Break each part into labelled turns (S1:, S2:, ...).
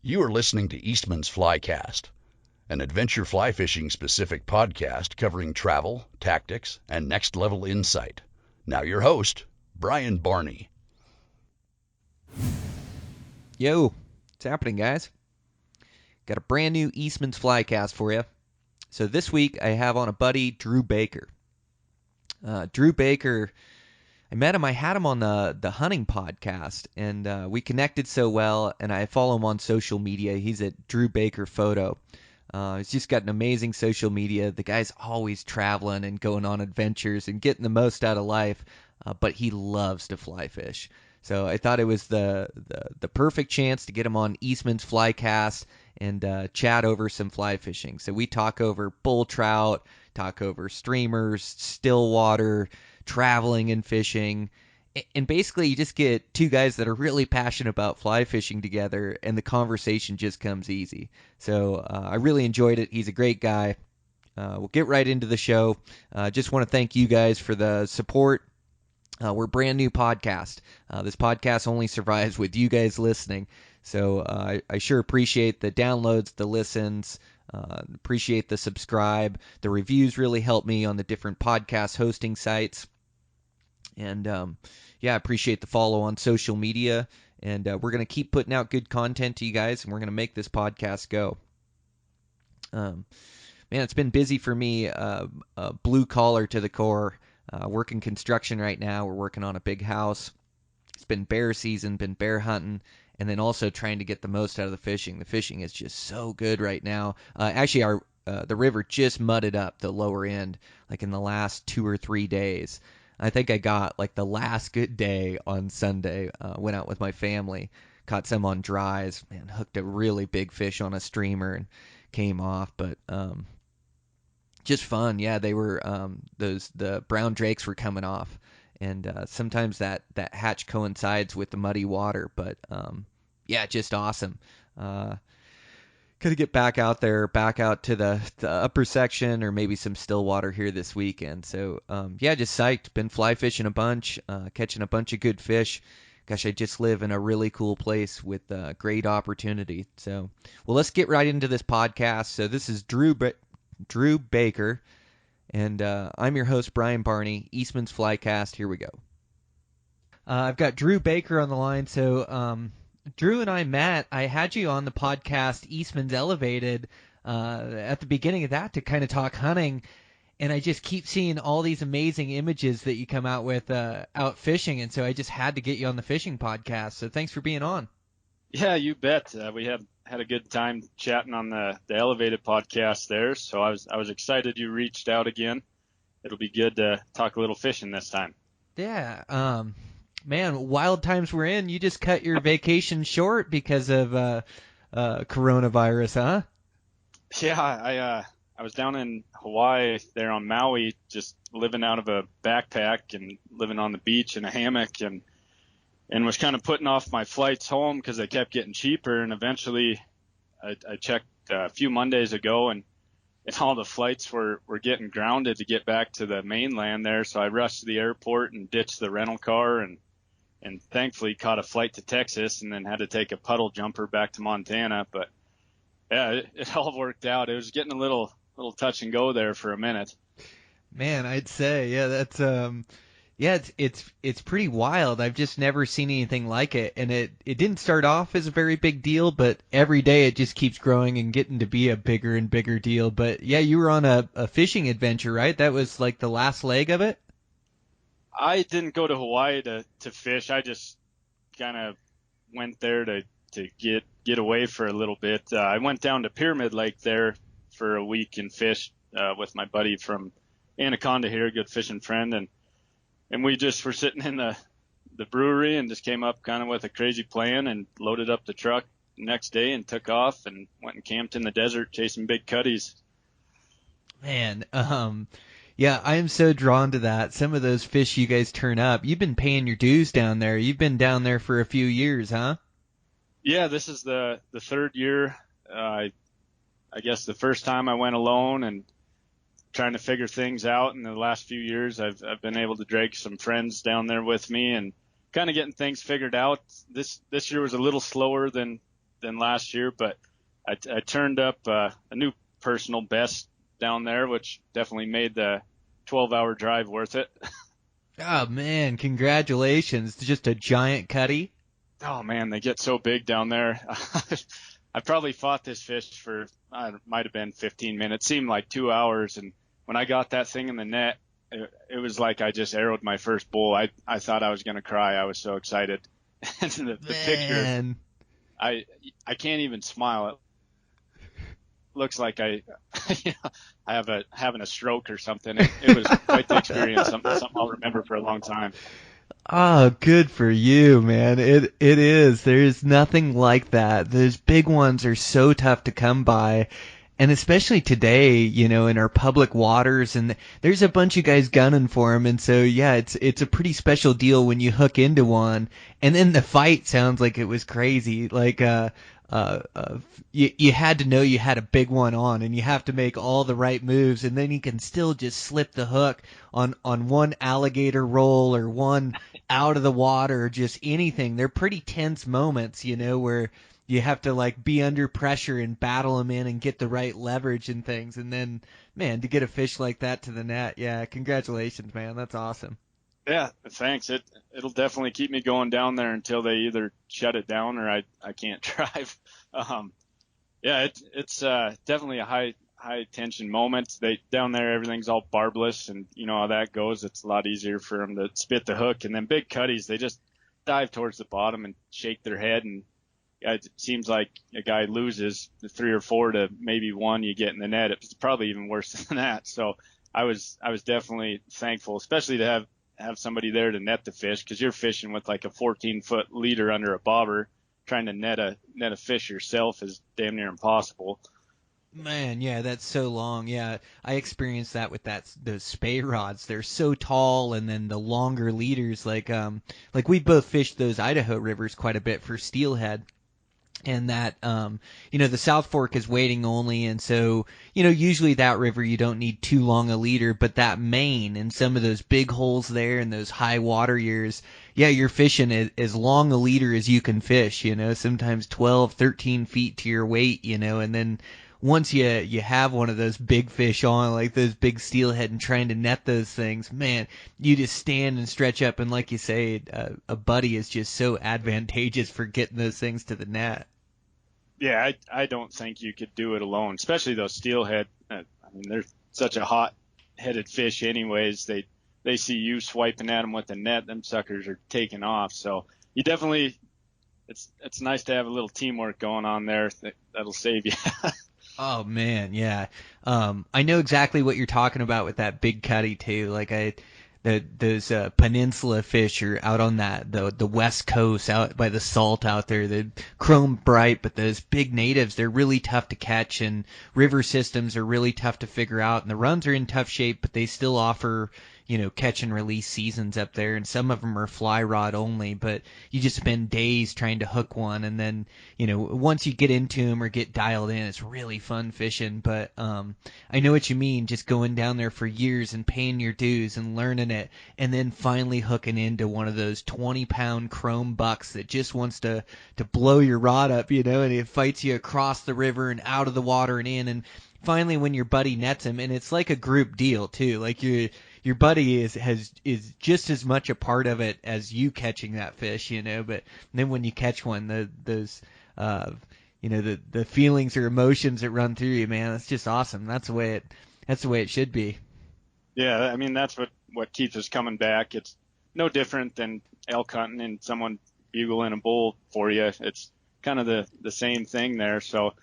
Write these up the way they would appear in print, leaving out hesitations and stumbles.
S1: You are listening to Eastmans Fly Cast, an adventure fly fishing specific podcast covering travel, tactics, and next level insight. Now your host, Brian Barney.
S2: Yo, what's happening, guys? Got a brand new Eastmans Fly Cast for you. So this week I have on a buddy, Drew Baker. Drew Baker, I met him. I had him on the hunting podcast, and we connected so well. And I follow him on social media. He's at Drew Baker Photo. He's just got an amazing social media. The guy's always traveling and going on adventures and getting the most out of life. But he loves to fly fish. So I thought it was the perfect chance to get him on Eastman's Fly Cast and chat over some fly fishing. So we talk over bull trout, talk over streamers, still water, traveling and fishing. And basically you just get two guys that are really passionate about fly fishing together, and the conversation just comes easy. So I really enjoyed it. He's a great guy. We'll get right into the show. Just want to thank you guys for the support. We're a brand new podcast. This podcast only survives with you guys listening. So I sure appreciate the downloads, the listens, appreciate the subscribe. The reviews really help me on the different podcast hosting sites. And I appreciate the follow on social media. And we're going to keep putting out good content to you guys, and we're going to make this podcast go. Man, it's been busy for me, blue collar to the core. Working construction right now. We're working on a big house. It's been bear season, been bear hunting, and then also trying to get the most out of the fishing. The fishing is just so good right now. Actually, the river just mudded up the lower end, like in the last 2 or 3 days. I think I got like the last good day on Sunday. Went out with my family, caught some on dries, man, hooked a really big fish on a streamer and came off, but just fun. Yeah, they were the brown drakes were coming off, and sometimes that hatch coincides with the muddy water, but just awesome. Could get back out there, back out to the upper section, or maybe some still water here this weekend. So just psyched. Been fly fishing a bunch, catching a bunch of good fish. Gosh, I just live in a really cool place with great opportunity. So, well, let's get right into this podcast. So this is Drew Baker, and I'm your host, Brian Barney, Eastman's Fly Cast. Here we go. I've got Drew Baker on the line. So Drew and I met. I had you on the podcast Eastman's Elevated at the beginning of that to kind of talk hunting, and I just keep seeing all these amazing images that you come out with out fishing, and so I just had to get you on the fishing podcast. So thanks for being on.
S3: Yeah, you bet. We had a good time chatting on the Elevated podcast there. So I was excited you reached out again. It'll be good to talk a little fishing this time.
S2: Yeah. Man, wild times we're in. You just cut your vacation short because of coronavirus, huh?
S3: Yeah, I was down in Hawaii there on Maui, just living out of a backpack and living on the beach in a hammock, and was kind of putting off my flights home because they kept getting cheaper. And eventually I checked a few Mondays ago, and all the flights were getting grounded to get back to the mainland there. So I rushed to the airport and ditched the rental car and thankfully caught a flight to Texas, and then had to take a puddle jumper back to Montana. But yeah, it all worked out. It was getting a little touch and go there for a minute.
S2: Man, I'd say, yeah, that's it's pretty wild. I've just never seen anything like it, and it didn't start off as a very big deal, but every day it just keeps growing and getting to be a bigger and bigger deal. But yeah, you were on a fishing adventure, right? That was like the last leg of it?
S3: I didn't go to Hawaii to fish. I just kind of went there to get away for a little bit. I went down to Pyramid Lake there for a week and fished with my buddy from Anaconda here, a good fishing friend, and we just were sitting in the brewery and just came up kind of with a crazy plan and loaded up the truck the next day and took off and went and camped in the desert chasing big cutties.
S2: Man, yeah, I am so drawn to that. Some of those fish you guys turn up. You've been paying your dues down there. You've been down there for a few years, huh?
S3: Yeah, this is the third year. I guess the first time I went alone and trying to figure things out. In the last few years, I've been able to drag some friends down there with me and kind of getting things figured out. This year was a little slower than than last year, but I turned up a new personal best down there, which definitely made the 12-hour drive worth it.
S2: Oh, man, congratulations. Just a giant cutty.
S3: Oh man, they get so big down there. I probably fought this fish for, might have been 15 minutes, seemed like 2 hours. And when I got that thing in the net, it was like I just arrowed my first bull. I thought I was going to cry. I was so excited. And the picture, I can't even smile. It looks like I having a stroke or something. It was quite the experience, something I'll remember for a long time.
S2: Oh, good for you, man. It is. There's nothing like that. Those big ones are so tough to come by. And especially today, in our public waters, and there's a bunch of guys gunning for them, and so yeah, it's a pretty special deal when you hook into one, and then the fight sounds like it was crazy, like you had to know you had a big one on, and you have to make all the right moves, and then you can still just slip the hook on one alligator roll or one out of the water or just anything. They're pretty tense moments, where you have to like be under pressure and battle them in and get the right leverage and things. And then, man, to get a fish like that to the net, yeah, congratulations, man. That's awesome.
S3: Yeah, thanks. It'll definitely keep me going down there until they either shut it down or I can't drive. Yeah, it's definitely a high tension moment. Down there everything's all barbless, and you know how that goes. It's a lot easier for them to spit the hook, and then big cutties, they just dive towards the bottom and shake their head, and it seems like a guy loses the 3 or 4 to maybe 1 you get in the net. It's probably even worse than that. So I was definitely thankful, especially to have somebody there to net the fish, because you're fishing with like a 14-foot leader under a bobber. Trying to net a fish yourself is damn near impossible.
S2: Man, yeah, that's so long. Yeah, I experienced that with those spey rods. They're so tall, and then the longer leaders, like we both fished those Idaho rivers quite a bit for steelhead. And that, the South Fork is wading only, and so, usually that river you don't need too long a leader, but that main and some of those big holes there and those high water years, yeah, you're fishing as long a leader as you can fish, sometimes 12, 13 feet to your weight, and then once you have one of those big fish on, like those big steelhead, and trying to net those things, man, you just stand and stretch up, and like you say, a buddy is just so advantageous for getting those things to the net.
S3: Yeah, I don't think you could do it alone, especially those steelhead. I mean, they're such a hot-headed fish anyways. They see you swiping at them with the net, them suckers are taking off. So you definitely, it's nice to have a little teamwork going on there. That'll save you.
S2: Oh man, yeah. I know exactly what you're talking about with that big cutty too. Like those peninsula fish are out on the west coast, out by the salt out there. The chrome bright, but those big natives, they're really tough to catch, and river systems are really tough to figure out. And the runs are in tough shape, but they still offer catch and release seasons up there, and some of them are fly rod only, but you just spend days trying to hook one, and then, once you get into them or get dialed in, it's really fun fishing. But I know what you mean, just going down there for years and paying your dues and learning it, and then finally hooking into one of those 20-pound chrome bucks that just wants to blow your rod up, and it fights you across the river and out of the water and in, and finally when your buddy nets him, and it's like a group deal too, like your buddy is just as much a part of it as you catching that fish, but then when you catch one, the feelings or emotions that run through you, man, it's just awesome. That's the way it should be.
S3: Yeah, I mean, that's what keeps us coming back. It's no different than elk hunting and someone bugling a bull for you. It's kind of the same thing there. So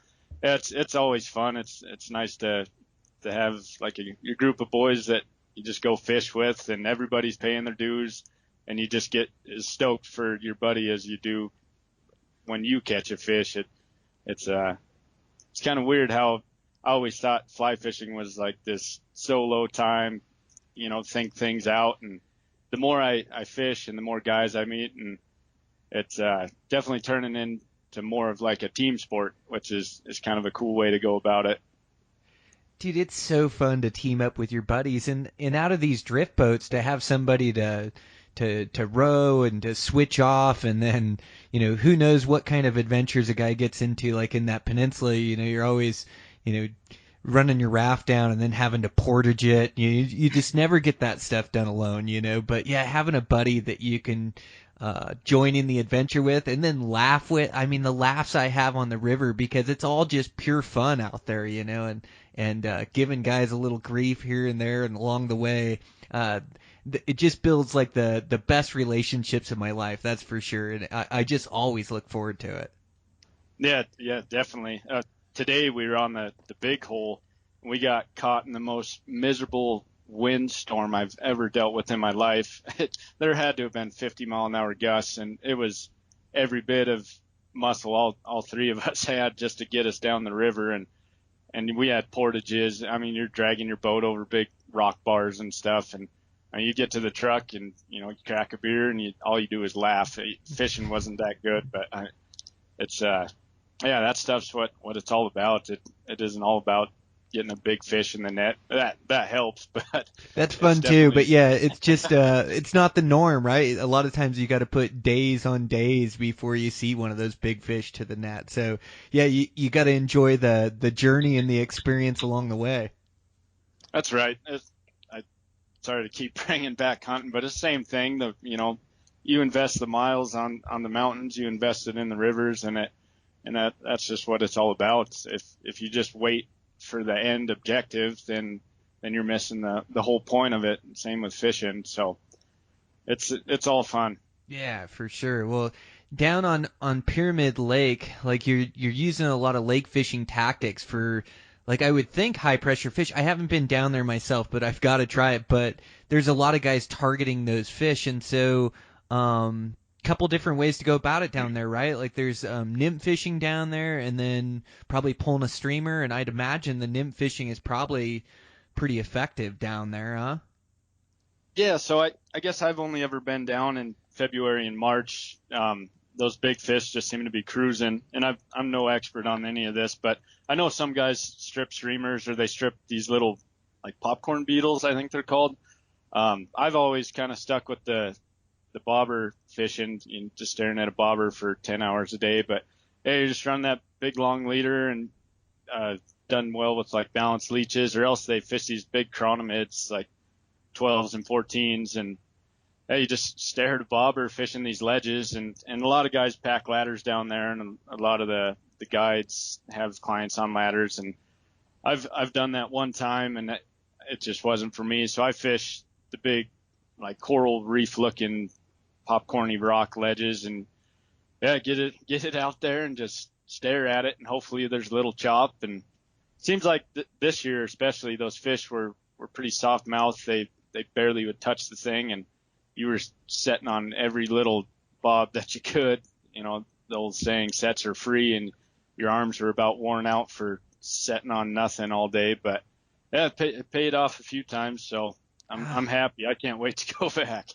S3: it's always fun. It's nice to have like your group of boys that you just go fish with, and everybody's paying their dues, and you just get as stoked for your buddy as you do when you catch a fish. It's kind of weird how I always thought fly fishing was like this solo time, think things out. And the more I fish and the more guys I meet, and it's definitely turning into more of like a team sport, which is kind of a cool way to go about it.
S2: Dude, it's so fun to team up with your buddies, and out of these drift boats to have somebody to to row and to switch off, and then who knows what kind of adventures a guy gets into, like in that peninsula. You're always running your raft down and then having to portage it. You just never get that stuff done alone. But yeah, having a buddy that you can join in the adventure with and then laugh with. I mean, the laughs I have on the river, because it's all just pure fun out there, and giving guys a little grief here and there and along the way. It just builds like the best relationships in my life, that's for sure. And I just always look forward to it.
S3: Yeah, definitely. Today we were on the big hole. We got caught in the most miserable windstorm I've ever dealt with in my life. There had to have been 50-mile-an-hour gusts, and it was every bit of muscle all three of us had just to get us down the river. And we had portages. I mean, you're dragging your boat over big rock bars and stuff, and you get to the truck and you crack a beer and all you do is laugh. Fishing wasn't that good, but that stuff's what it's all about. It isn't all about getting a big fish in the net. That helps, but
S2: that's fun too. But yeah, it's just it's not the norm, right? A lot of times you got to put days on days before you see one of those big fish to the net. So yeah, you got to enjoy the journey and the experience along the way.
S3: That's right. Sorry to keep bringing back hunting, but it's the same thing. You invest the miles on the mountains, you invest it in the rivers, and that's just what it's all about. If you just wait for the end objective, then you're missing the whole point of it. Same with fishing. So it's all fun.
S2: Yeah, for sure. Well, down on Pyramid Lake, like you're using a lot of lake fishing tactics for, like, I would think high pressure fish. I haven't been down there myself, but I've got to try it. But there's a lot of guys targeting those fish, and so couple different ways to go about it down there, right? Like there's nymph fishing down there, and then probably pulling a streamer. And I'd imagine the nymph fishing is probably pretty effective down there, huh?
S3: Yeah. So I guess I've only ever been down in February and March. Those big fish just seem to be cruising, and I'm no expert on any of this, but I know some guys strip streamers, or they strip these little like popcorn beetles, I think they're called. I've always kind of stuck with the bobber fishing, just staring at a bobber for 10 hours a day. But hey, you just run that big long leader, and done well with like balanced leeches, or else they fish these big chronomids like 12s and 14s, and you just stare at a bobber fishing these ledges, and a lot of guys pack ladders down there, and a lot of the guides have clients on ladders, and I've done that one time, and it just wasn't for me. So I fish the big like coral reef looking popcorny rock ledges, and get it out there and just stare at it, and hopefully there's a little chop. And it seems like this year especially, those fish were pretty soft mouthed. They barely would touch the thing, and you were setting on every little bob that you could. The old saying, sets are free, and your arms were about worn out for setting on nothing all day. But yeah, it paid off a few times, so I'm happy. I can't wait to go back.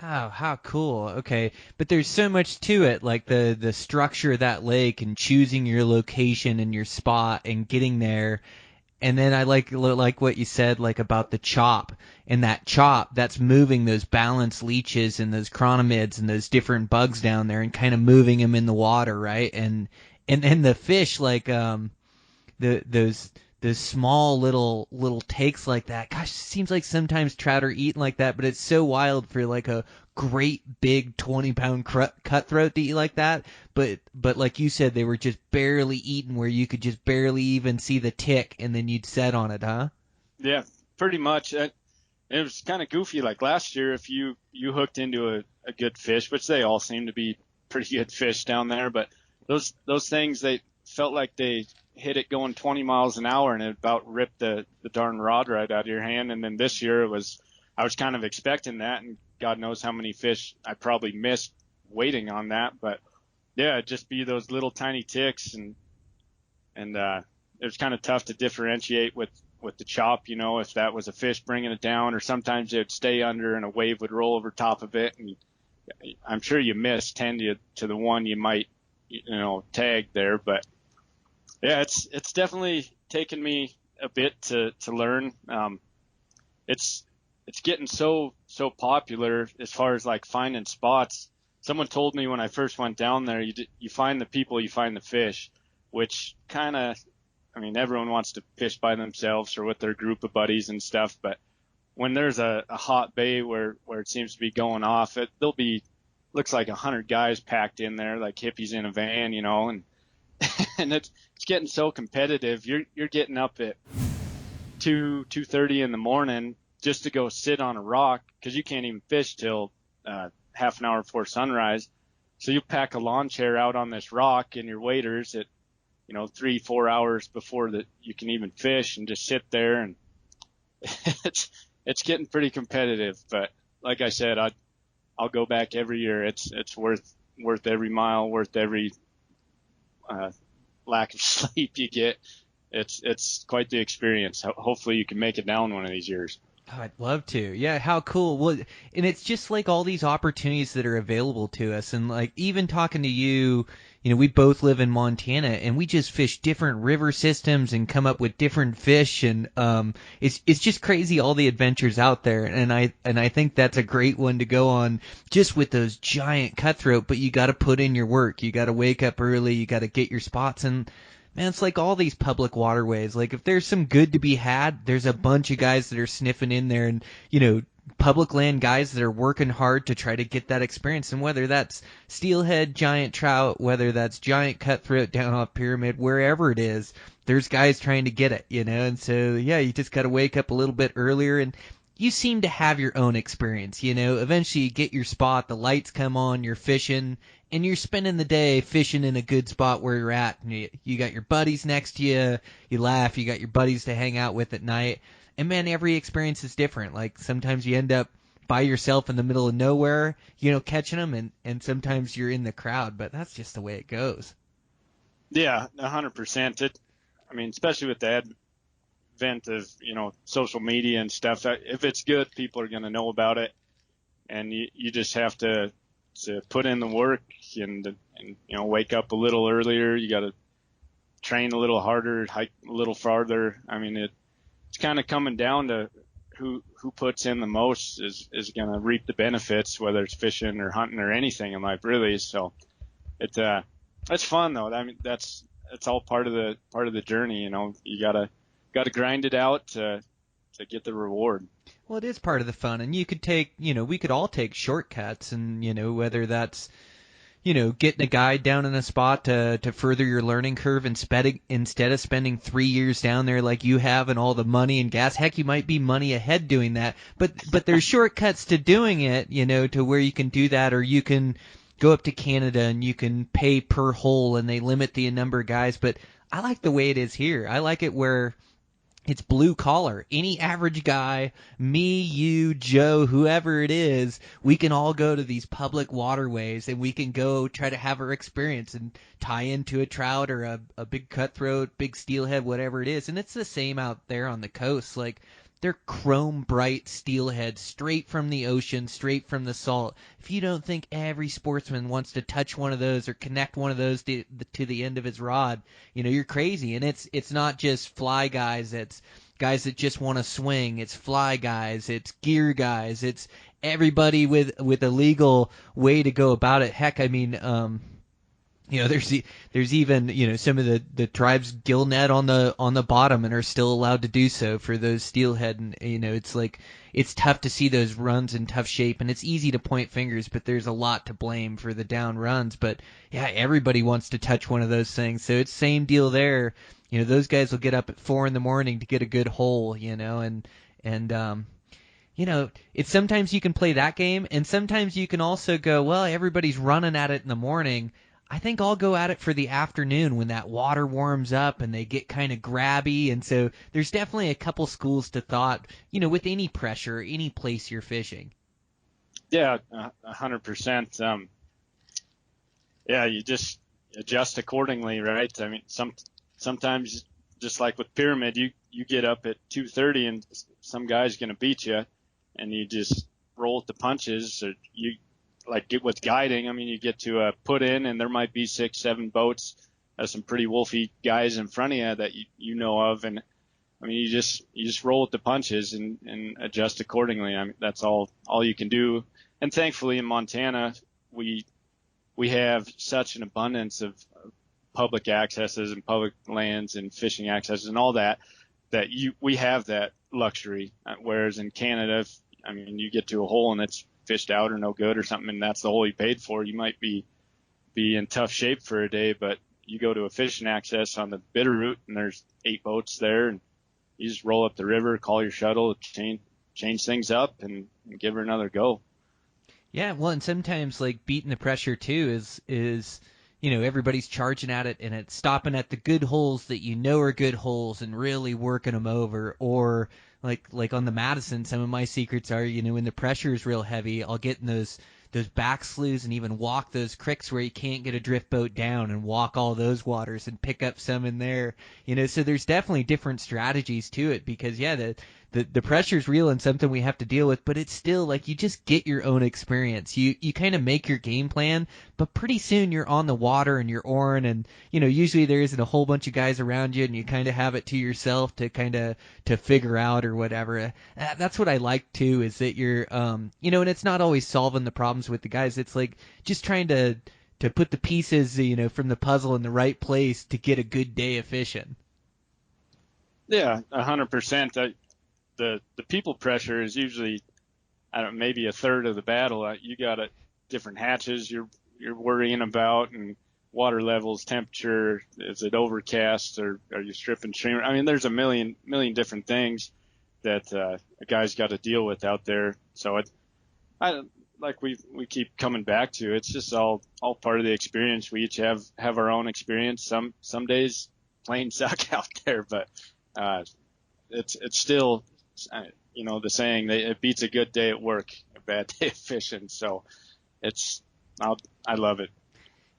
S2: Oh, how cool. Okay. But there's so much to it, like the structure of that lake and choosing your location and your spot and getting there. And then I like what you said, like about the chop, and that chop that's moving those balanced leeches and those chronomids and those different bugs down there and kind of moving them in the water, right? And then the fish, like those small little takes like that. Gosh, it seems like sometimes trout are eaten like that, but it's so wild for like a great big 20-pound cutthroat to eat like that. But like you said, they were just barely eaten, where you could just barely even see the tick, and then you'd set on it, huh?
S3: Yeah, pretty much. It was kind of goofy. Like last year, if you hooked into a good fish, which they all seem to be pretty good fish down there, but those things, they felt like they hit it going 20 miles an hour, and it about ripped the darn rod right out of your hand. And then this year I was kind of expecting that, and God knows how many fish I probably missed waiting on that. But yeah, it'd just be those little tiny ticks, and it was kind of tough to differentiate with the chop, if that was a fish bringing it down, or sometimes it'd stay under and a wave would roll over top of it. And I'm sure you missed 10 to the one you might, tag there. But yeah, it's definitely taken me a bit to learn. It's it's getting so popular as far as like finding spots. Someone told me when I first went down there, you find the people, you find the fish, which kind of, I mean, everyone wants to fish by themselves or with their group of buddies and stuff, but when there's a hot bay where it seems to be going off, there'll be, looks like 100 guys packed in there like hippies in a van, you know, and and it's getting so competitive. You're getting up at 2:30 in the morning just to go sit on a rock because you can't even fish till half an hour before sunrise. So you pack a lawn chair out on this rock and your waders at 3-4 hours before that you can even fish and just sit there, and it's getting pretty competitive. But like I said, I'll go back every year. It's worth every mile, worth every lack of sleep you get. It's quite the experience. Hopefully you can make it down one of these years.
S2: Oh, I'd love to. Yeah, how cool. Well, and it's just like all these opportunities that are available to us. And like even talking to you, we both live in Montana and we just fish different river systems and come up with different fish. And it's just crazy all the adventures out there. And I think that's a great one to go on just with those giant cutthroat. But you got to put in your work. You got to wake up early. You got to get your spots. And man, it's like all these public waterways. Like if there's some good to be had, there's a bunch of guys that are sniffing in there, and public land guys that are working hard to try to get that experience. And whether that's steelhead, giant trout, whether that's giant cutthroat down off Pyramid, wherever it is, there's guys trying to get it, And so yeah, you just got to wake up a little bit earlier, and you seem to have your own experience. Eventually you get your spot, the lights come on, you're fishing, and you're spending the day fishing in a good spot where you're at. And you got your buddies next to you, you laugh, you got your buddies to hang out with at night. And man, every experience is different. Like sometimes you end up by yourself in the middle of nowhere, catching them, and sometimes you're in the crowd, but that's just the way it goes.
S3: Yeah, 100%. I mean, especially with the advent of, social media and stuff, if it's good, people are going to know about it. And you just have to put in the work and wake up a little earlier. You got to train a little harder, hike a little farther. I mean, it's kind of coming down to who puts in the most is going to reap the benefits, whether it's fishing or hunting or anything in life, really. So it's fun though. I mean, it's all part of the journey. You gotta grind it out to get the reward.
S2: Well, it is part of the fun, and you could take, we could all take shortcuts, and whether that's, getting a guide down in a spot to further your learning curve instead of spending 3 years down there like you have and all the money and gas. Heck, you might be money ahead doing that, but there's shortcuts to doing it, to where you can do that, or you can go up to Canada and you can pay per hole and they limit the number of guys. But I like the way it is here. I like it where it's blue collar. Any average guy, me, you, Joe, whoever it is, we can all go to these public waterways and we can go try to have our experience and tie into a trout or a big cutthroat, big steelhead, whatever it is. And it's the same out there on the coast. Like, they're chrome bright steelhead straight from the ocean, straight from the salt. If you don't think every sportsman wants to touch one of those or connect one of those to the end of his rod, you're crazy. And it's not just fly guys, it's guys that just want to swing. It's fly guys, it's gear guys, it's everybody with a legal way to go about it. Heck, I mean, there's even some of the tribes gill net on the bottom and are still allowed to do so for those steelhead, and it's like it's tough to see those runs in tough shape, and it's easy to point fingers, but there's a lot to blame for the down runs. But yeah, everybody wants to touch one of those things, so it's same deal there. Those guys will get up at 4 a.m. to get a good hole, and it's sometimes you can play that game, and sometimes you can also go, well, everybody's running at it in the morning. I think I'll go at it for the afternoon when that water warms up and they get kind of grabby. And so there's definitely a couple schools to thought, with any pressure, any place you're fishing.
S3: Yeah, 100%. Yeah, you just adjust accordingly, right? I mean, sometimes just like with Pyramid, you get up at 2:30 and some guy's going to beat you, and you just roll with the punches. Or you get with guiding. I mean, you get to put in, and there might be 6-7 boats, some pretty wolfy guys in front of you that you know of, and I mean, you just roll with the punches and adjust accordingly. I mean, that's all you can do. And thankfully in Montana, we have such an abundance of public accesses and public lands and fishing accesses and all that we have that luxury. Whereas in Canada, I mean, you get to a hole and it's fished out or no good or something, and that's the hole you paid for. You might be in tough shape for a day, but you go to a fishing access on the Bitterroot and there's 8 boats there, and you just roll up the river, call your shuttle, change things up, and give her another go.
S2: Yeah, well, and sometimes like beating the pressure too is everybody's charging at it and it's stopping at the good holes that are good holes and really working them over. Or like on the Madison, some of my secrets are when the pressure is real heavy, I'll get in those back sloughs and even walk those cricks where you can't get a drift boat down and walk all those waters and pick up some in there. So there's definitely different strategies to it because the pressure's real and something we have to deal with, but it's still like you just get your own experience. You kind of make your game plan, but pretty soon you're on the water and you're oaring, and usually there isn't a whole bunch of guys around you and you kind of have it to yourself to figure out or whatever. That's what I like too, is that you're and it's not always solving the problems with the guys. It's like just trying to put the pieces from the puzzle in the right place to get a good day of fishing.
S3: Yeah, 100%. The people pressure is usually, I don't know, maybe a third of the battle. You got different hatches you're worrying about, and water levels, temperature, is it overcast, or are you stripping streamer? I mean, there's a million different things that a guy's got to deal with out there. So we keep coming back to, it's just all part of the experience. We each have our own experience. Some days plain suck out there, but it's still, the saying that it beats a good day at work, a bad day of fishing. So I love it.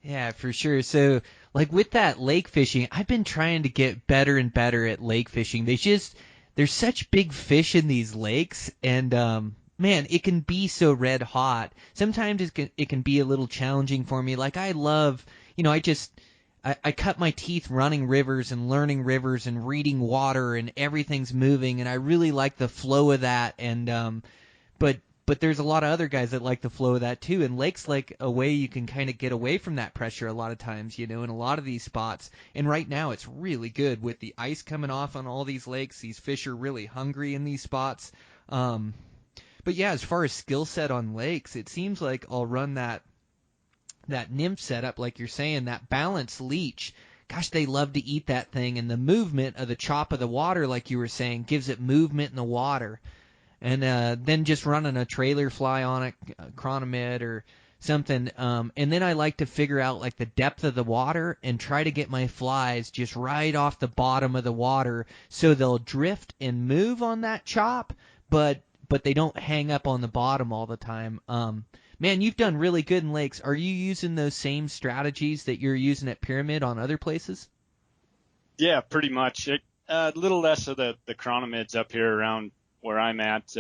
S2: Yeah, for sure. So like with that lake fishing, I've been trying to get better and better at lake fishing. There's such big fish in these lakes, and man, it can be so red hot. Sometimes it can be a little challenging for me. Like I love, I cut my teeth running rivers and learning rivers and reading water, and everything's moving, and I really like the flow of that. And but there's a lot of other guys that like the flow of that too. And lakes like a way you can kind of get away from that pressure a lot of times, in a lot of these spots. And right now it's really good with the ice coming off on all these lakes. These fish are really hungry in these spots. But yeah, as far as skill set on lakes, it seems like I'll run that nymph setup, like you're saying, that balanced leech. Gosh, they love to eat that thing, and the movement of the chop of the water, like you were saying, gives it movement in the water. And then just running a trailer fly on it, chronomid or something. And then I like to figure out like the depth of the water and try to get my flies just right off the bottom of the water so they'll drift and move on that chop, but they don't hang up on the bottom all the time. Man, you've done really good in lakes. Are you using those same strategies that you're using at Pyramid on other places?
S3: Yeah, pretty much. A little less of the chronomids up here around where I'm at.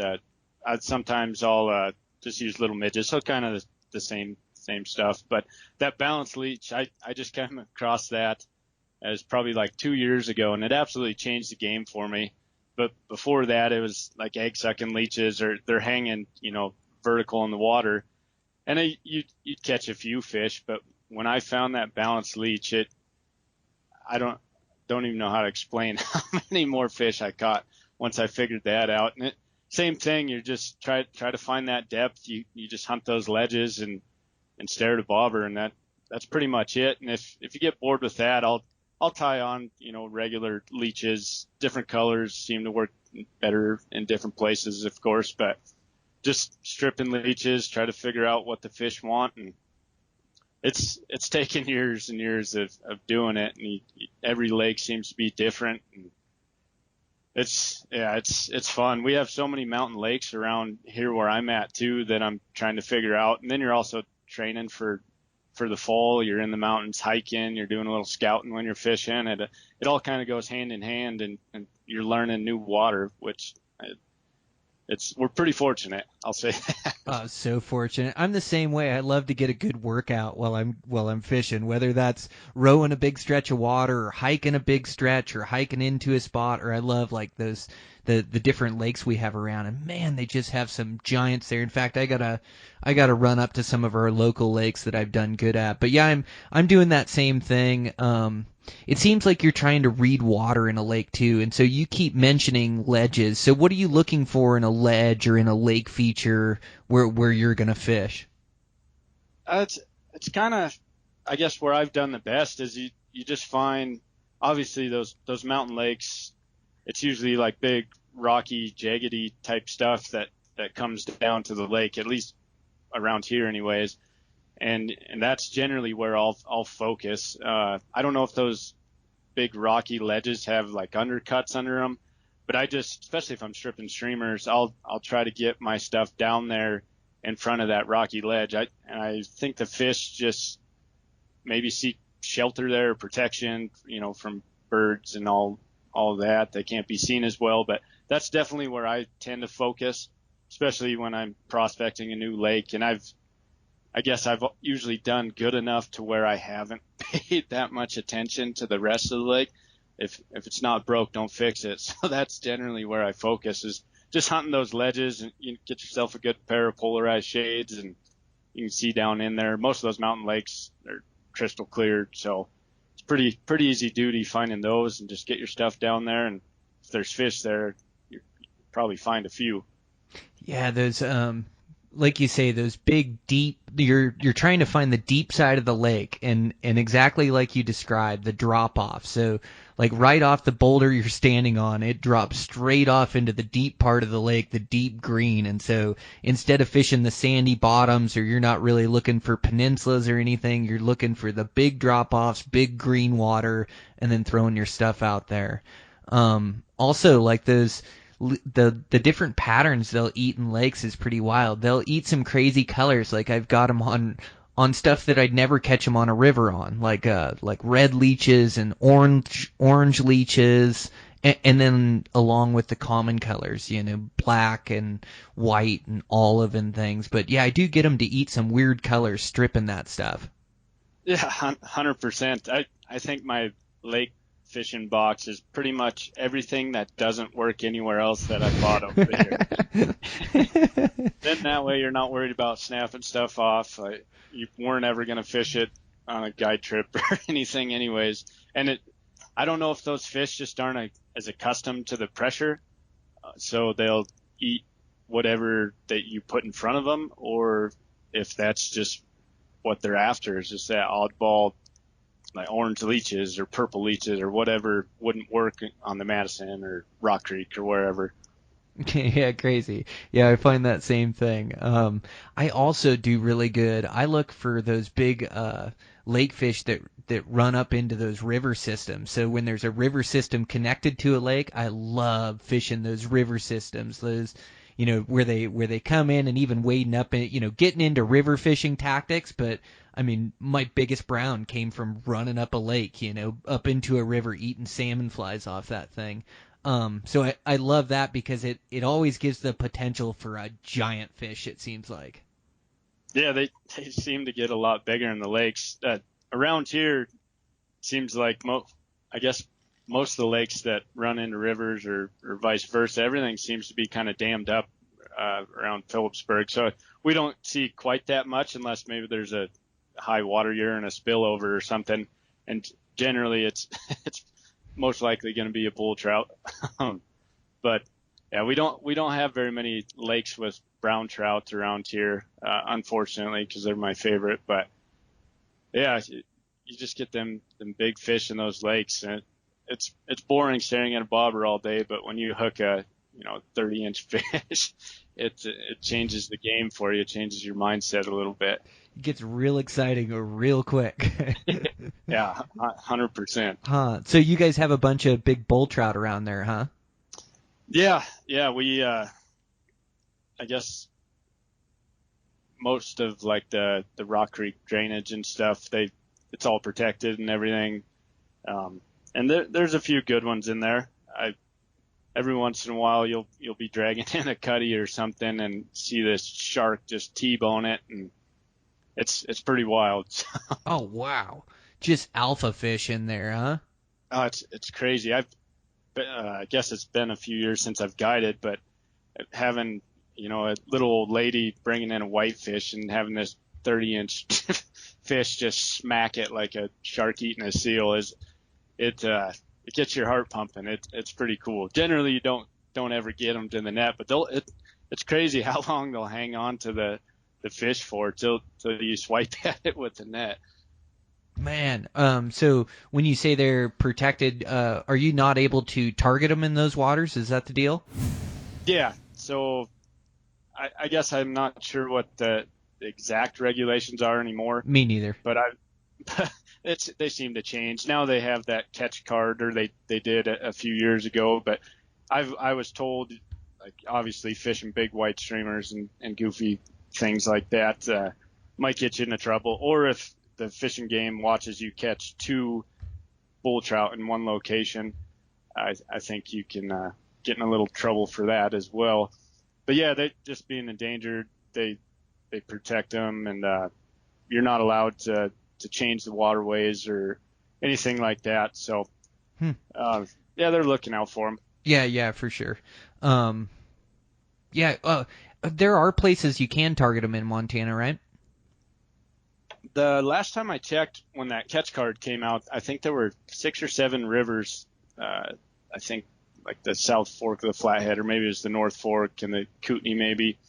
S3: I'll just use little midges, so kind of the same stuff. But that balanced leech, I just came across that as probably like 2 years ago, and it absolutely changed the game for me. But before that, it was like egg sucking leeches, or they're hanging, vertical in the water. And you'd catch a few fish, but when I found that balanced leech, I don't even know how to explain how many more fish I caught once I figured that out. And same thing, you just try to find that depth. You just hunt those ledges and stare at a bobber, and that's pretty much it. And if you get bored with that, I'll tie on, regular leeches. Different colors seem to work better in different places, of course, but just stripping leeches, try to figure out what the fish want. And it's taken years and years of doing it. And every lake seems to be different. And it's fun. We have so many mountain lakes around here where I'm at too, that I'm trying to figure out. And then you're also training for the fall. You're in the mountains hiking, you're doing a little scouting when you're fishing. It all kind of goes hand in hand, and you're learning new water, which we're pretty fortunate, I'll say that.
S2: Oh, so fortunate. I'm the same way. I love to get a good workout while I'm fishing, whether that's rowing a big stretch of water or hiking a big stretch or hiking into a spot, or I love like those the different lakes we have around, and man, they just have some giants there. In fact, I gotta run up to some of our local lakes that I've done good at. But yeah, I'm doing that same thing. It seems like you're trying to read water in a lake too, and so you keep mentioning ledges. So what are you looking for in a ledge or in a lake feature where you're gonna fish?
S3: It's kind of, I guess, where I've done the best is you just find, obviously, those mountain lakes. It's usually like big, rocky, jaggedy type stuff that comes down to the lake, at least around here, anyways. And that's generally where I'll focus. I don't know if those big rocky ledges have like undercuts under them, but especially if I'm stripping streamers, I'll try to get my stuff down there in front of that rocky ledge. I think the fish just maybe seek shelter there, protection, from birds and all that. They can't be seen as well, but that's definitely where I tend to focus, especially when I'm prospecting a new lake. And I guess I've usually done good enough to where I haven't paid that much attention to the rest of the lake. If it's not broke, don't fix it. So that's generally where I focus, is just hunting those ledges, and you get yourself a good pair of polarized shades and you can see down in there. Most of those mountain lakes are crystal clear, so it's pretty easy duty finding those, and just get your stuff down there. And if there's fish there, you probably find a few.
S2: Yeah, those like you say, those big deep. You're trying to find the deep side of the lake, and exactly like you described, the drop off. So like right off the boulder you're standing on, it drops straight off into the deep part of the lake, the deep green. And so instead of fishing the sandy bottoms, or you're not really looking for peninsulas or anything, you're looking for the big drop offs, big green water, and then throwing your stuff out there. Also, like those. The different patterns they'll eat in lakes is pretty wild. They'll eat some crazy colors. Like I've got them on stuff that I'd never catch them on a river on, like red leeches and orange leeches, and then along with the common colors, black and white and olive and things. But yeah, I do get them to eat some weird colors stripping that stuff.
S3: Yeah, 100%. I think my lake fishing box is pretty much everything that doesn't work anywhere else that I bought over here. Then that way you're not worried about snapping stuff off. You weren't ever going to fish it on a guide trip or anything anyways. And I don't know if those fish just aren't as accustomed to the pressure, so they'll eat whatever that you put in front of them, or if that's just what they're after, is just that oddball, like orange leeches or purple leeches or whatever wouldn't work on the Madison or Rock Creek or wherever.
S2: Yeah, crazy. Yeah, I find that same thing. I also do really good. I look for those big lake fish that run up into those river systems. So when there's a river system connected to a lake, I love fishing those river systems. Those, where they come in and even wading up in, getting into river fishing tactics. But I mean, my biggest brown came from running up a lake, up into a river, eating salmon flies off that thing. So I love that because it always gives the potential for a giant fish, it seems like.
S3: Yeah, they seem to get a lot bigger in the lakes. Around here, it seems like I guess most of the lakes that run into rivers or vice versa, everything seems to be kind of dammed up around Phillipsburg. So we don't see quite that much unless maybe there's a high water year and a spillover or something. And generally it's most likely going to be a bull trout. But yeah, we don't have very many lakes with brown trout around here, unfortunately, because they're my favorite. But yeah, you just get them big fish in those lakes, and it's boring staring at a bobber all day. But when you hook a 30-inch fish, it changes the game for you. It changes your mindset a little bit.
S2: It gets real exciting real quick.
S3: Yeah, 100%.
S2: Huh. So you guys have a bunch of big bull trout around there, huh?
S3: Yeah. We, I guess most of like the Rock Creek drainage and stuff, it's all protected and everything. And there's a few good ones in there. every once in a while you'll be dragging in a cutty or something and see this shark just T-bone it, and it's pretty wild.
S2: Oh, wow. Just alpha fish in there, huh?
S3: It's crazy. I guess it's been a few years since I've guided, but having, a little old lady bringing in a whitefish and having this 30-inch fish just smack it like a shark eating a seal it gets your heart pumping. It's pretty cool. Generally, you don't ever get them to the net, but it's crazy how long they'll hang on to the fish for till you swipe at it with the net.
S2: Man, so when you say they're protected, are you not able to target them in those waters? Is that the deal?
S3: Yeah. So I guess I'm not sure what the exact regulations are anymore,
S2: Me neither.
S3: but they seem to change. Now they have that catch card, or they did a few years ago, but I was told, like, obviously fishing big white streamers and goofy things like that might get you into trouble, or if the fishing game watches you catch 2 bull trout in one location, I think you can get in a little trouble for that as well. But yeah, they just being endangered, they protect them, and you're not allowed to change the waterways or anything like that. So yeah, they're looking out for them.
S2: Yeah, for sure. There are places you can target them in Montana, right?
S3: The last time I checked, when that catch card came out, I think there were 6 or 7 rivers. I think like the South Fork of the Flathead, or maybe it was the North Fork and the Kootenai maybe.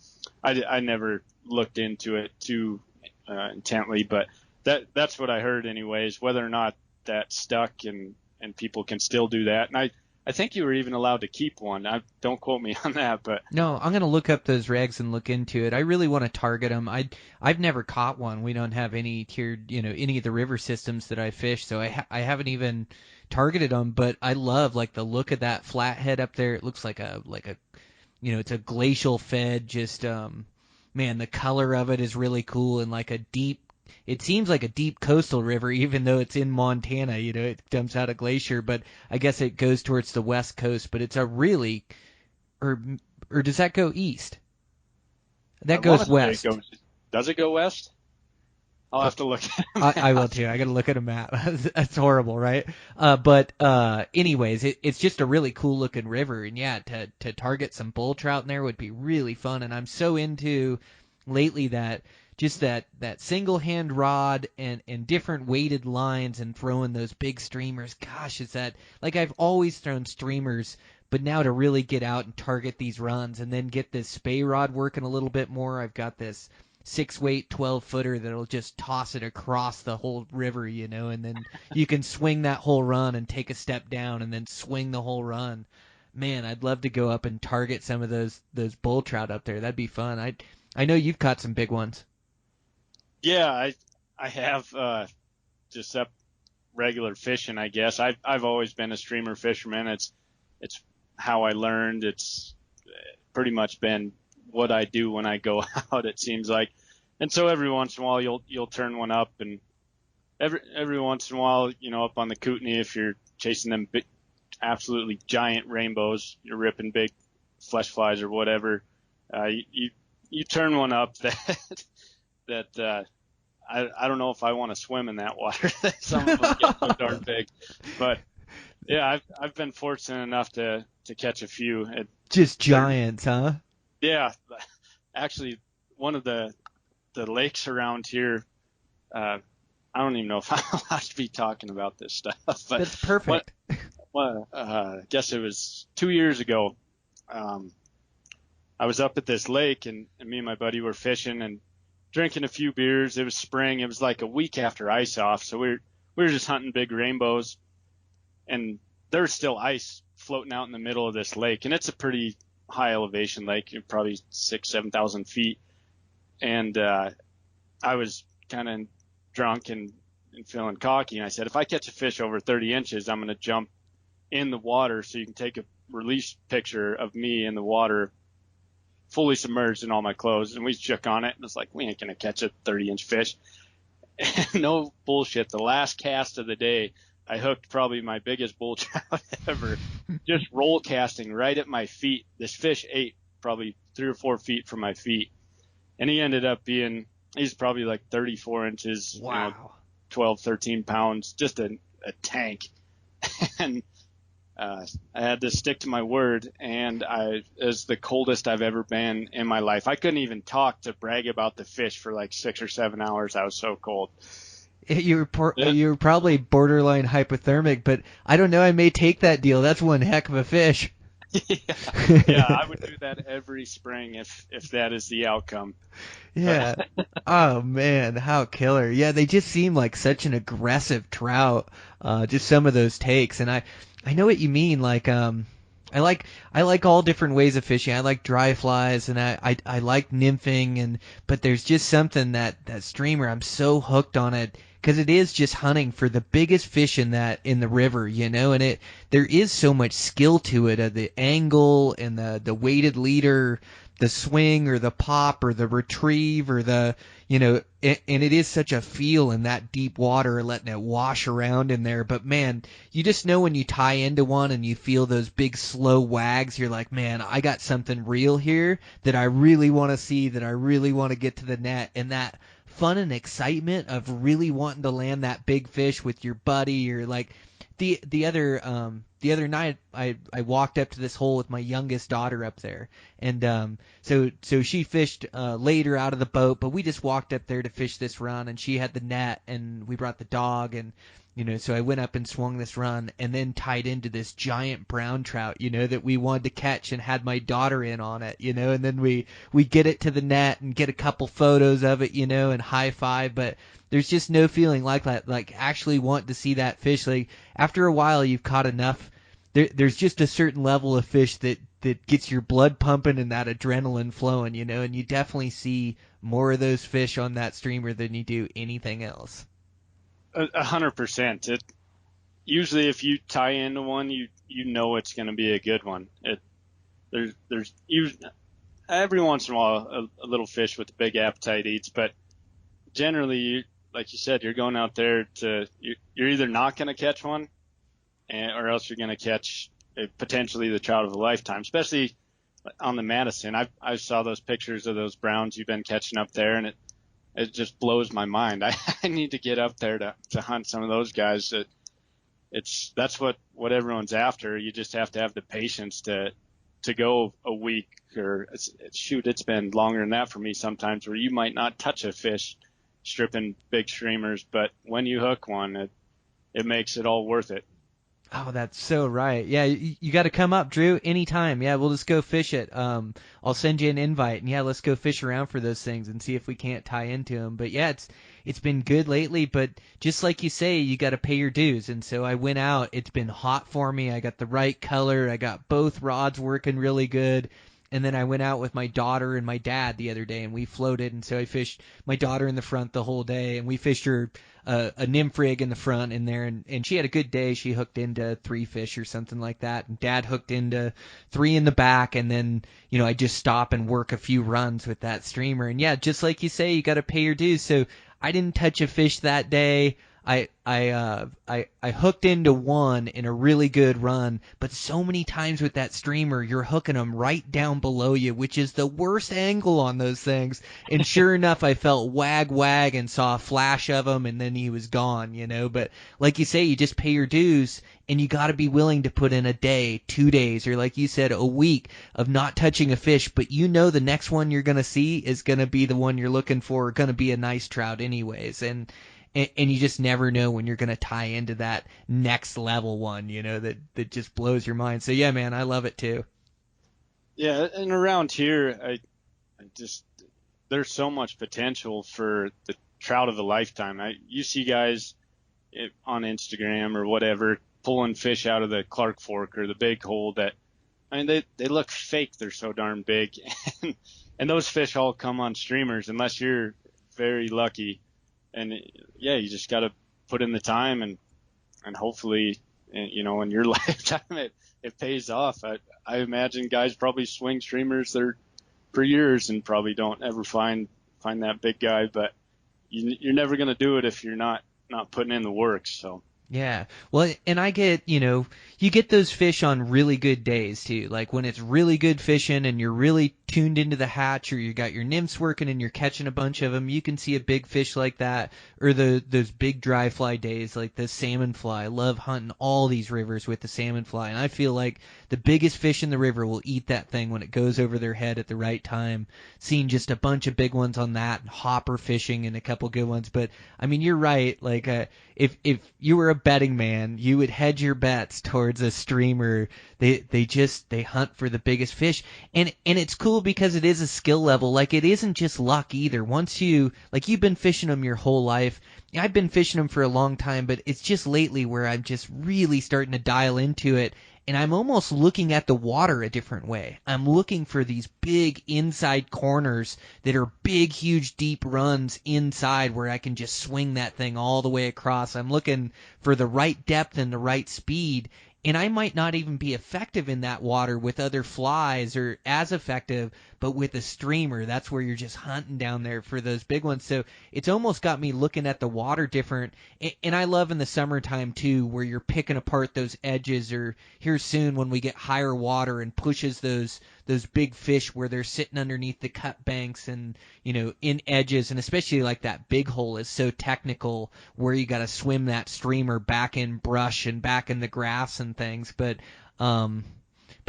S3: I never looked into it too intently, but that's what I heard anyways. Whether or not that stuck and people can still do that. And I think you were even allowed to keep one. Don't quote me on that, but
S2: No, I'm gonna look up those regs and look into it. I really want to target them. I've never caught one. We don't have any tiered, any of the river systems that I fish, so I haven't even targeted them. But I love like the look of that flathead up there. It looks like a it's a glacial fed. Just man, the color of it is really cool, and like a deep. It seems like a deep coastal river, even though it's in Montana. It dumps out a glacier, but I guess it goes towards the west coast. But it's a really, or does that go east? That goes west.
S3: Does it go west? I'll have to look at it.
S2: I will too. I got to look at a map. That's horrible, right? Anyways, it's just a really cool looking river, and yeah, to target some bull trout in there would be really fun. And I'm so into lately that just that single hand rod and different weighted lines and throwing those big streamers. Gosh, is that like I've always thrown streamers, but now to really get out and target these runs and then get this spay rod working a little bit more, I've got this 6-weight 12-footer that'll just toss it across the whole river, and then you can swing that whole run and take a step down and then swing the whole run. Man, I'd love to go up and target some of those bull trout up there. That'd be fun. I know you've caught some big ones.
S3: Yeah, I have just up regular fishing, I guess. I've always been a streamer fisherman. It's how I learned. It's pretty much been what I do when I go out, it seems like. And so every once in a while you'll turn one up, and every once in a while, up on the Kootenai, if you're chasing them big, absolutely giant rainbows, you're ripping big flesh flies or whatever, you turn one up that I don't know if I want to swim in that water. Some of them get so darn big, but yeah, I've been fortunate enough to catch a few.
S2: Just giants, huh?
S3: Yeah, actually, one of the lakes around here, I don't even know if I'm allowed to be talking about this stuff. But
S2: that's perfect.
S3: I guess it was 2 years ago. I was up at this lake, and me and my buddy were fishing and drinking a few beers. It was spring. It was like a week after ice off, so we were just hunting big rainbows, and there's still ice floating out in the middle of this lake, and it's a pretty high elevation lake, probably 6,000-7,000 feet. And I was kind of drunk and feeling cocky, and I said, if I catch a fish over 30 inches, I'm going to jump in the water so you can take a release picture of me in the water, fully submerged in all my clothes. And we shook on it, and it's like, we ain't going to catch a 30-inch fish. And no bullshit, the last cast of the day, I hooked probably my biggest bull trout ever, just roll casting right at my feet. This fish ate probably 3 or 4 feet from my feet, and he ended up he's probably like 34 inches,
S2: Wow.
S3: 12, 13 pounds, just a tank. And I had to stick to my word, and it was the coldest I've ever been in my life. I couldn't even talk to brag about the fish for like 6 or 7 hours. I was so cold.
S2: You were probably borderline hypothermic, but I don't know. I may take that deal. That's one heck of a fish.
S3: Yeah, I would do that every spring if that is the outcome.
S2: Yeah. Oh man, how killer. Yeah, they just seem like such an aggressive trout. Just some of those takes, and I know what you mean. Like I like all different ways of fishing. I like dry flies, and I like nymphing, but there's just something that streamer, I'm so hooked on it because it is just hunting for the biggest fish in the river, and there is so much skill to it, the angle and the weighted leader, the swing or the pop or the retrieve or and it is such a feel in that deep water, letting it wash around in there. But man, you just know when you tie into one and you feel those big slow wags, you're like, man, I got something real here that I really want to see, that I really want to get to the net. And that fun and excitement of really wanting to land that big fish with your buddy, or like the other night I walked up to this hole with my youngest daughter up there, and so she fished later out of the boat, but we just walked up there to fish this run, and she had the net, and we brought the dog, and so I went up and swung this run, and then tied into this giant brown trout, that we wanted to catch, and had my daughter in on it, and then we get it to the net and get a couple photos of it, and high five, but there's just no feeling like that, like actually want to see that fish. Like after a while, you've caught enough. There's just a certain level of fish that gets your blood pumping and that adrenaline flowing, and you definitely see more of those fish on that streamer than you do anything else.
S3: 100%. Usually if you tie into one, you know it's going to be a good one. There's every once in a while a little fish with a big appetite eats, but generally, like you said, you're going out there you're either not going to catch one, or else you're going to catch potentially the trout of a lifetime, especially on the Madison. I saw those pictures of those browns you've been catching up there, and it just blows my mind. I need to get up there to hunt some of those guys. That's what everyone's after. You just have to have the patience to go a week, or it's been longer than that for me sometimes, where you might not touch a fish stripping big streamers, but when you hook one, it makes it all worth it.
S2: Oh, that's so right. Yeah, you got to come up, Drew, anytime. Yeah, we'll just go fish it. I'll send you an invite, and yeah, let's go fish around for those things and see if we can't tie into them. But yeah, it's been good lately, but just like you say, you got to pay your dues. And so I went out. It's been hot for me. I got the right color. I got both rods working really good. And then I went out with my daughter and my dad the other day, and we floated. And so I fished my daughter in the front the whole day, and we fished her a nymph rig in the front in there, and she had a good day. She hooked into 3 fish or something like that, and Dad hooked into 3 in the back, and then I just stop and work a few runs with that streamer. And yeah, just like you say, you got to pay your dues. So I didn't touch a fish that day. I hooked into one in a really good run, but so many times with that streamer, you're hooking them right down below you, which is the worst angle on those things. And sure enough, I felt wag and saw a flash of him, and then he was gone, But like you say, you just pay your dues, and you got to be willing to put in a day, 2 days, or like you said, a week of not touching a fish, but the next one you're going to see is going to be the one you're looking for, going to be a nice trout anyways. And you just never know when you're going to tie into that next level one, that just blows your mind. So yeah, man, I love it too.
S3: Yeah, and around here, I just, there's so much potential for the trout of a lifetime. You see guys on Instagram or whatever pulling fish out of the Clark Fork or the Big Hole that, they look fake. They're so darn big, and those fish all come on streamers unless you're very lucky. And yeah, you just got to put in the time, and hopefully, in your lifetime, it pays off. I imagine guys probably swing streamers there for years and probably don't ever find that big guy, but you're never going to do it if you're not putting in the work. So
S2: Yeah. Well, and I get, you get those fish on really good days too. Like when it's really good fishing and you're really tuned into the hatch or you got your nymphs working and you're catching a bunch of them, you can see a big fish like that. Or those big dry fly days like the salmon fly. I love hunting all these rivers with the salmon fly. And I feel like the biggest fish in the river will eat that thing when it goes over their head at the right time. Seeing just a bunch of big ones on that, hopper fishing and a couple good ones. But I mean, you're right. Like, if you were a betting man, you would hedge your bets towards a streamer. They hunt for the biggest fish, and it's cool because it is a skill level. Like it isn't just luck either. Once you've been fishing them your whole life. I've been fishing them for a long time, but it's just lately where I'm just really starting to dial into it. And I'm almost looking at the water a different way. I'm looking for these big inside corners that are big, huge, deep runs inside where I can just swing that thing all the way across. I'm looking for the right depth and the right speed. And I might not even be effective in that water with other flies or as effective, but with a streamer, that's where you're just hunting down there for those big ones. So it's almost got me looking at the water different. And I love in the summertime too, where you're picking apart those edges, or here soon when we get higher water and pushes those big fish where they're sitting underneath the cut banks and in edges, and especially like that big hole is so technical where you got to swim that streamer back in brush and back in the grass and things. But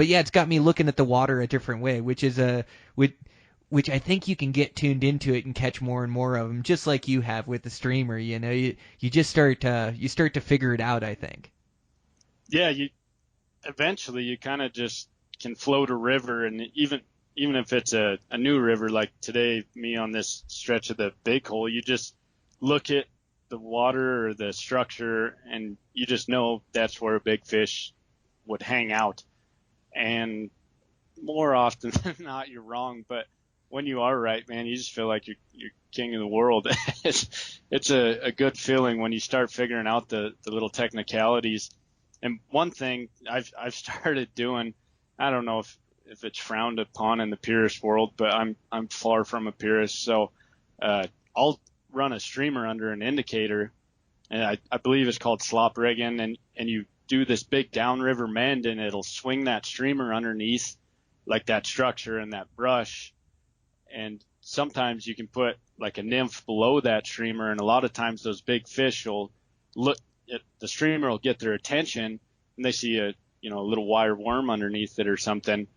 S2: yeah, it's got me looking at the water a different way, which I think you can get tuned into it and catch more and more of them, just like you have with the streamer. You just start to figure it out, I think.
S3: Yeah, you eventually you kind of just can float a river, and even if it's a new river like today, me on this stretch of the big hole, you just look at the water or the structure, and you just know that's where a big fish would hang out. And more often than not, you're wrong, but when you are right, man, you just feel like you're king of the world. It's a good feeling when you start figuring out the little technicalities. And one thing I've started doing, I don't know if it's frowned upon in the purist world, but I'm far from a purist. So I'll run a streamer under an indicator, and I believe it's called slop rigging, and you do this big downriver mend, and it'll swing that streamer underneath like that structure and that brush. And sometimes you can put like a nymph below that streamer, and a lot of times those big fish will look at the streamer, will get their attention, and they see a little wire worm underneath it or something,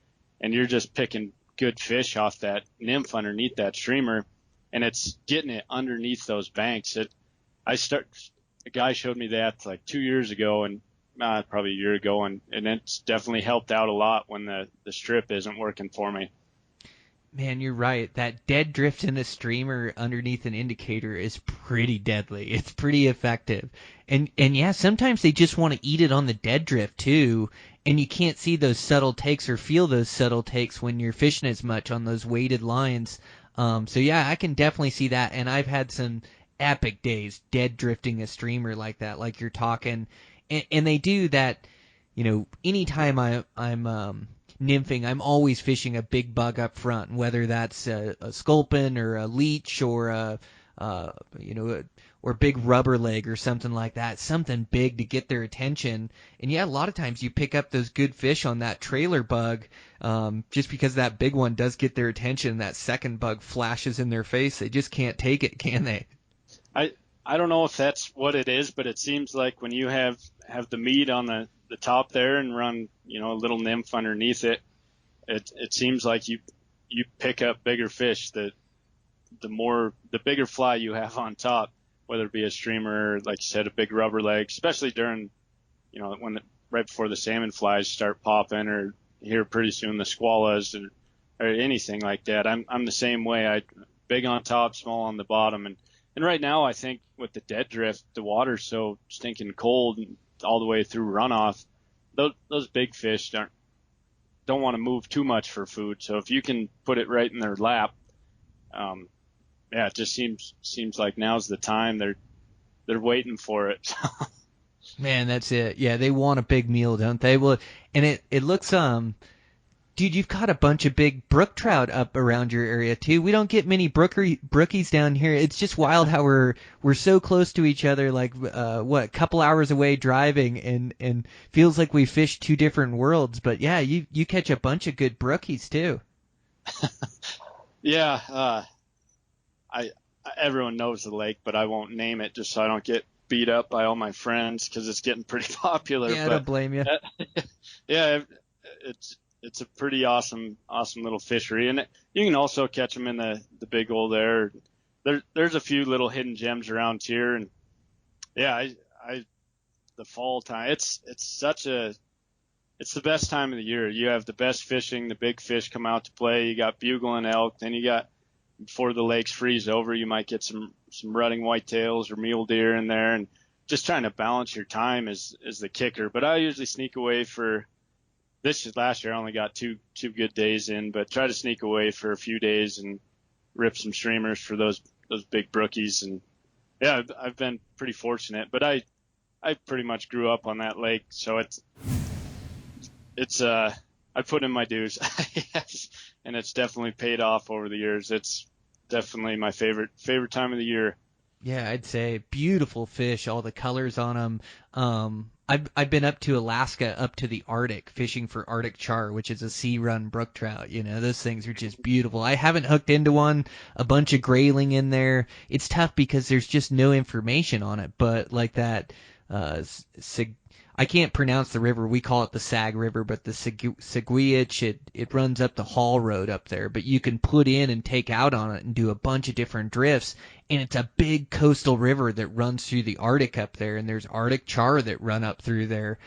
S3: and you're just picking good fish off that nymph underneath that streamer, and it's getting it underneath those banks. A guy showed me that like 2 years ago, and probably a year ago, and it's definitely helped out a lot when the strip isn't working for me.
S2: Man, you're right. That dead drift in a streamer underneath an indicator is pretty deadly. It's pretty effective. And yeah, sometimes they just want to eat it on the dead drift too, and you can't see those subtle takes or feel those subtle takes when you're fishing as much on those weighted lines. So yeah, I can definitely see that, and I've had some epic days dead drifting a streamer like that, like you're talking. And they do that, anytime I'm nymphing, I'm always fishing a big bug up front, whether that's a sculpin or a leech or or big rubber leg or something like that, something big to get their attention. And yeah, a lot of times you pick up those good fish on that trailer bug, just because that big one does get their attention. That second bug flashes in their face. They just can't take it, can they?
S3: I don't know if that's what it is, but it seems like when you have the meat on the top there and run, a little nymph underneath it, it seems like you pick up bigger fish. The bigger fly you have on top, whether it be a streamer, like you said, a big rubber leg, especially during, right before the salmon flies start popping, or here pretty soon the squallas or anything like that. I'm the same way. I big on top, small on the bottom, and right now, I think with the dead drift, the water's so stinking cold all the way through runoff. Those big fish don't want to move too much for food. So if you can put it right in their lap, it just seems like now's the time. They're waiting for it.
S2: Man, that's it. Yeah, they want a big meal, don't they? Well, and it looks Dude, you've caught a bunch of big brook trout up around your area too. We don't get many brookies down here. It's just wild how we're so close to each other, like a couple hours away driving, and feels like we fish two different worlds. But yeah, you catch a bunch of good brookies too.
S3: Yeah, I everyone knows the lake, but I won't name it just so I don't get beat up by all my friends because it's getting pretty popular.
S2: Yeah, I don't blame you.
S3: Yeah, it's a pretty awesome little fishery, and you can also catch them in the big old there. There's a few little hidden gems around here, and yeah, I the fall time it's the best time of the year. You have the best fishing, the big fish come out to play. You got bugle and elk, then you got before the lakes freeze over, you might get some rutting whitetails or mule deer in there, and just trying to balance your time is the kicker. But I usually sneak away for last year I only got two good days in, but try to sneak away for a few days and rip some streamers for those big brookies. And yeah, I've been pretty fortunate, but I pretty much grew up on that lake, so I put in my dues. Yes, and it's definitely paid off over the years. It's definitely my favorite time of the year.
S2: Yeah, I'd say beautiful fish, all the colors on them. I've been up to Alaska, up to the Arctic, fishing for Arctic char, which is a sea-run brook trout. You know, those things are just beautiful. I haven't hooked into one. A bunch of grayling in there. It's tough because there's just no information on it. But like that, I can't pronounce the river. We call it the Sag River, but the Seguich, it runs up the Hall Road up there. But you can put in and take out on it and do a bunch of different drifts. And it's a big coastal river that runs through the Arctic up there. And there's Arctic char that run up through there.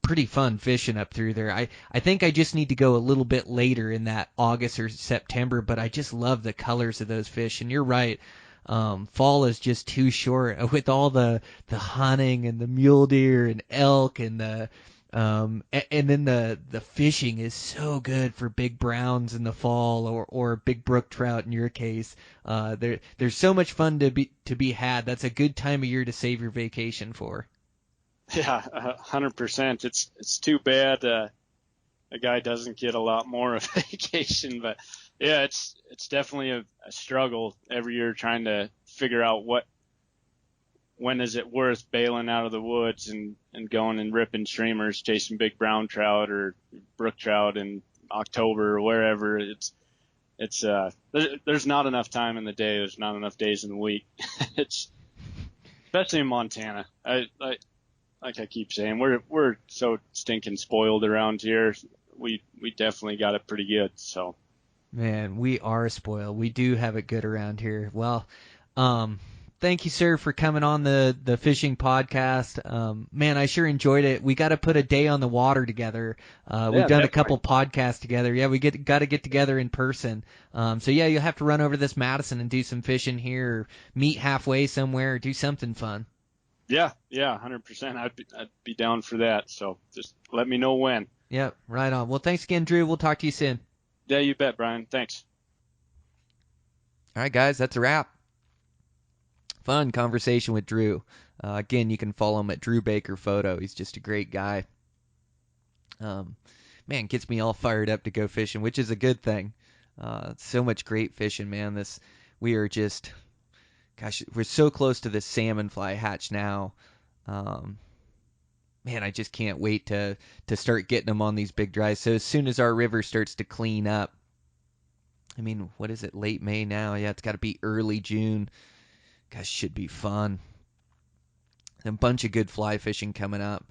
S2: Pretty fun fishing up through there. I think I just need to go a little bit later in that August or September, but I just love the colors of those fish. And you're right. Fall is just too short with all the hunting and the mule deer and elk and and then the fishing is so good for big browns in the fall or big brook trout in your case. There's so much fun to be had. That's a good time of year to save your vacation for.
S3: Yeah, 100%. It's too bad a guy doesn't get a lot more of vacation, but yeah, it's definitely a struggle every year trying to figure out when is it worth bailing out of the woods and going and ripping streamers, chasing big brown trout or brook trout in October or wherever. There's not enough time in the day. There's not enough days in the week. It's especially in Montana. Like I keep saying, we're so stinking spoiled around here. We definitely got it pretty good. So.
S2: Man, we are spoiled. We do have it good around here. Well, thank you, sir, for coming on the fishing podcast. Man, I sure enjoyed it. We got to put a day on the water together. We've done a couple podcasts together. Yeah, we got to get together in person. So yeah, you'll have to run over to this Madison and do some fishing here, or meet halfway somewhere, or do something fun.
S3: Yeah, 100%. I'd be down for that. So just let me know when.
S2: Yep, right on. Well, thanks again, Drew. We'll talk to you soon.
S3: Yeah, you bet, Brian. Thanks.
S2: All right, guys, that's a wrap. Fun conversation with Drew. Again, you can follow him at Drew Baker Photo. He's just a great guy. Man, gets me all fired up to go fishing, which is a good thing. So much great fishing, man. We are just, gosh, we're so close to this salmon fly hatch now. Man, I just can't wait to start getting them on these big dries. So as soon as our river starts to clean up, I mean, what is it, late May now? Yeah, it's got to be early June. Gosh, should be fun. A bunch of good fly fishing coming up.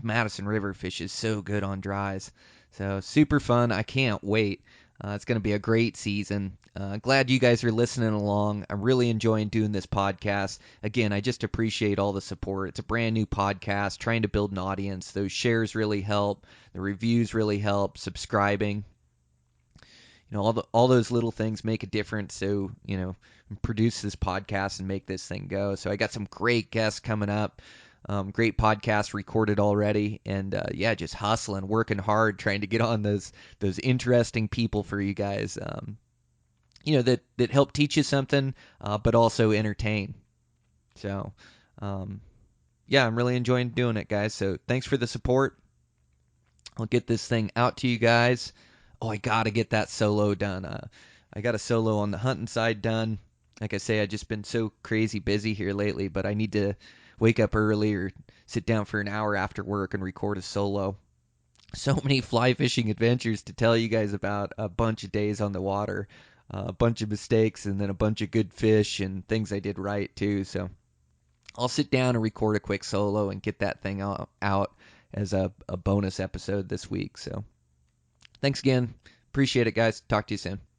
S2: Madison River fish is so good on dries. So super fun. I can't wait. It's going to be a great season. Glad you guys are listening along. I'm really enjoying doing this podcast. Again, I just appreciate all the support. It's a brand new podcast, trying to build an audience. Those shares really help. The reviews really help. Subscribing. You know, all those little things make a difference. So, you know, produce this podcast and make this thing go. So I got some great guests coming up. Great podcast recorded already, and yeah, just hustling, working hard, trying to get on those interesting people for you guys. You know, that help teach you something, but also entertain. So, yeah, I'm really enjoying doing it, guys. So thanks for the support. I'll get this thing out to you guys. Oh, I got to get that solo done. I got a solo on the hunting side done. Like I say, I've just been so crazy busy here lately, but I need to wake up early or sit down for an hour after work and record a solo. So many fly fishing adventures to tell you guys about, a bunch of days on the water, a bunch of mistakes, and then a bunch of good fish and things I did right too. So I'll sit down and record a quick solo and get that thing out as a bonus episode this week. So thanks again. Appreciate it, guys. Talk to you soon.